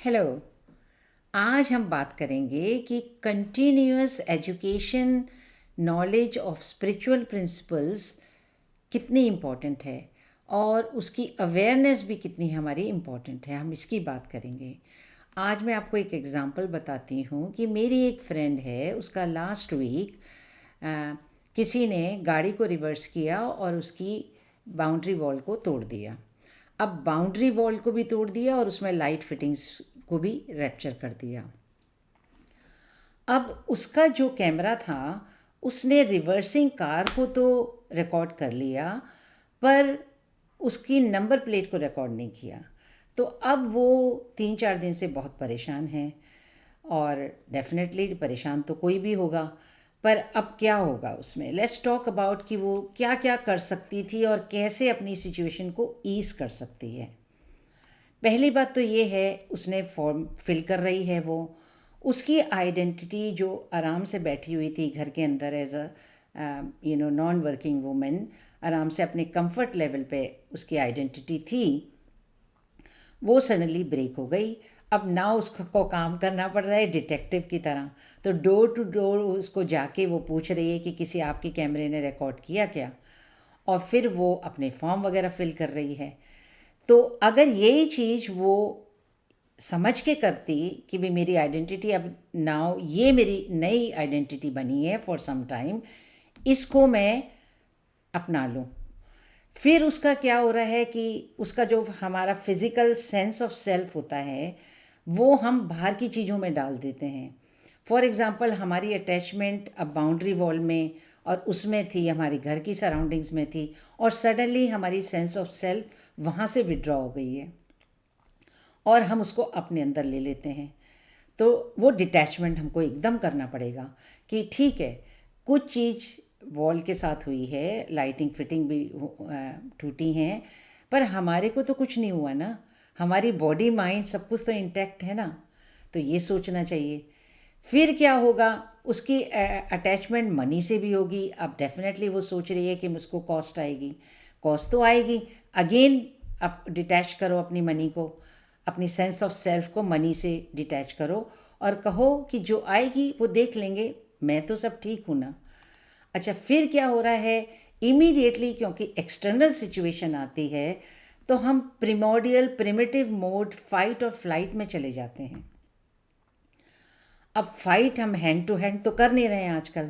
Hello. आज हम बात करेंगे कि continuous education, knowledge of spiritual principles कितनी इम्पोर्टेंट है और उसकी अवेयरनेस भी कितनी हमारी इम्पोर्टेंट है। हम इसकी बात करेंगे। आज मैं आपको एक एग्ज़ाम्पल बताती हूँ कि मेरी एक फ्रेंड है, उसका लास्ट वीक किसी ने गाड़ी को रिवर्स किया और उसकी बाउंड्री वॉल को तोड़ दिया। अब बाउंड्री वॉल को भी तोड़ दिया और उसमें लाइट फिटिंग्स को भी रैप्चर कर दिया। अब उसका जो कैमरा था उसने रिवर्सिंग कार को तो रिकॉर्ड कर लिया, पर उसकी नंबर प्लेट को रिकॉर्ड नहीं किया। तो अब वो 3-4 दिन से बहुत परेशान है और डेफिनेटली परेशान तो कोई भी होगा, पर अब क्या होगा उसमें। लेट्स टॉक अबाउट कि वो क्या क्या कर सकती थी और कैसे अपनी सिचुएशन को ईज़ कर सकती है। पहली बात तो ये है, उसने फॉर्म फिल कर रही है वो, उसकी आइडेंटिटी जो आराम से बैठी हुई थी घर के अंदर as a non working women, आराम से अपने कंफर्ट लेवल पे उसकी आइडेंटिटी थी, वो सडनली ब्रेक हो गई। अब ना उसको काम करना पड़ रहा है डिटेक्टिव की तरह, तो डोर टू डोर उसको जाके वो पूछ रही है कि किसी आपके कैमरे ने रिकॉर्ड किया क्या, और फिर वो अपने फॉर्म वगैरह फिल कर रही है। तो अगर यही चीज़ वो समझ के करती कि भाई मेरी आइडेंटिटी अब नाउ ये मेरी नई आइडेंटिटी बनी है फॉर सम टाइम, इसको मैं अपना लूँ, फिर उसका क्या हो रहा है कि उसका जो हमारा फिज़िकल सेंस ऑफ सेल्फ होता है वो हम बाहर की चीज़ों में डाल देते हैं। फॉर एग्ज़ाम्पल, हमारी अटैचमेंट अब बाउंड्री वॉल में और उसमें थी, हमारी घर की सराउंडिंग्स में थी, और सडनली हमारी सेंस ऑफ सेल्फ वहाँ से विड्रॉ हो गई है और हम उसको अपने अंदर ले लेते हैं। तो वो डिटैचमेंट हमको एकदम करना पड़ेगा कि ठीक है, कुछ चीज़ वॉल के साथ हुई है, लाइटिंग फिटिंग भी टूटी हैं, पर हमारे को तो कुछ नहीं हुआ ना, हमारी बॉडी माइंड सब कुछ तो इंटैक्ट है ना। तो ये सोचना चाहिए। फिर क्या होगा, उसकी अटैचमेंट मनी से भी होगी। अब डेफिनेटली वो सोच रही है कि मुझको कॉस्ट आएगी, कॉस्ट तो आएगी। अगेन आप डिटैच करो अपनी मनी को, अपनी सेंस ऑफ सेल्फ को मनी से डिटैच करो और कहो कि जो आएगी वो देख लेंगे, मैं तो सब ठीक हूँ ना। अच्छा, फिर क्या हो रहा है, इमीडिएटली क्योंकि एक्सटर्नल सिचुएशन आती है तो हम प्रिमोडियल प्रिमिटिव मोड फाइट और फ्लाइट में चले जाते हैं। अब फाइट हम हैंड टू हैंड तो कर नहीं रहे हैं आजकल,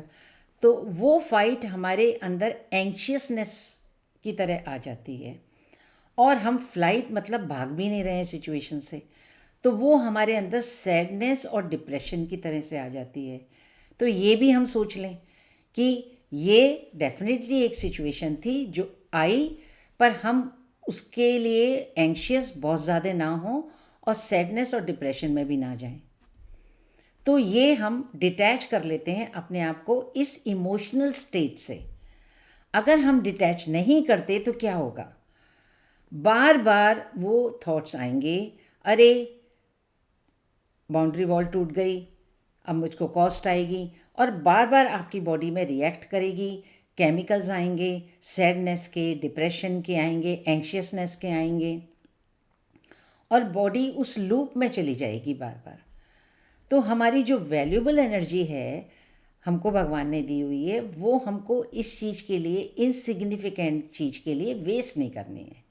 तो वो फाइट हमारे अंदर एंशियसनेस की तरह आ जाती है और हम फ्लाइट मतलब भाग भी नहीं रहे हैं सिचुएशन से, तो वो हमारे अंदर सैडनेस और डिप्रेशन की तरह से आ जाती है। तो ये भी हम सोच लें कि ये डेफिनेटली एक सिचुएशन थी जो आई, पर हम उसके लिए एंशियस बहुत ज़्यादा ना हो और सैडनेस और डिप्रेशन में भी ना जाएं। तो ये हम डिटैच कर लेते हैं अपने आप को इस इमोशनल स्टेट से। अगर हम डिटैच नहीं करते तो क्या होगा, बार बार वो थॉट्स आएंगे, अरे बाउंड्री वॉल टूट गई, अब मुझको कॉस्ट आएगी, और बार बार आपकी बॉडी में रिएक्ट करेगी। केमिकल्स आएंगे, सैडनेस के, डिप्रेशन के आएंगे, एंशियसनेस के आएंगे, और बॉडी उस लूप में चली जाएगी बार बार। तो हमारी जो वैल्यूबल एनर्जी है हमको भगवान ने दी हुई है, वो हमको इस चीज़ के लिए, इनसिग्निफिकेंट चीज़ के लिए वेस्ट नहीं करनी है।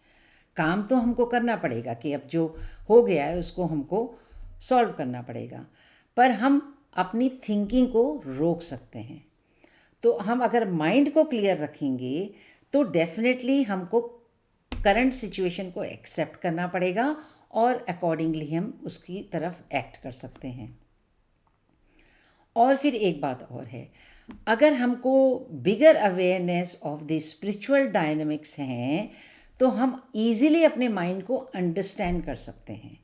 काम तो हमको करना पड़ेगा कि अब जो हो गया है उसको हमको सॉल्व करना पड़ेगा, पर हम अपनी थिंकिंग को रोक सकते हैं। तो हम अगर माइंड को क्लियर रखेंगे तो डेफिनेटली हमको करंट सिचुएशन को एक्सेप्ट करना पड़ेगा और अकॉर्डिंगली हम उसकी तरफ एक्ट कर सकते हैं। और फिर एक बात और है, अगर हमको bigger awareness of the spiritual dynamics हैं तो हम इजीली अपने माइंड को अंडरस्टैंड कर सकते हैं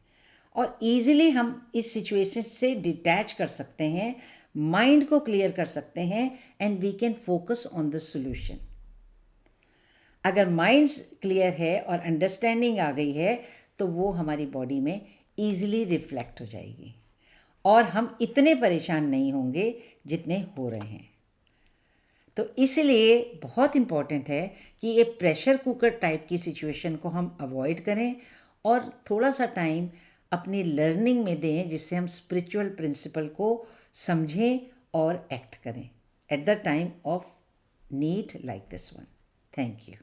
और इजीली हम इस सिचुएशन से डिटैच कर सकते हैं, माइंड को क्लियर कर सकते हैं, and we can focus on the solution. अगर माइंड क्लियर है और अंडरस्टैंडिंग आ गई है तो वो हमारी बॉडी में ईजिली रिफ्लेक्ट हो जाएगी और हम इतने परेशान नहीं होंगे जितने हो रहे हैं। तो इसलिए बहुत इम्पॉर्टेंट है कि ये प्रेशर कुकर टाइप की सिचुएशन को हम अवॉइड करें और थोड़ा सा टाइम अपनी लर्निंग में दें, जिससे हम स्पिरिचुअल प्रिंसिपल को समझें और एक्ट करें at the time of need like this one. Thank you.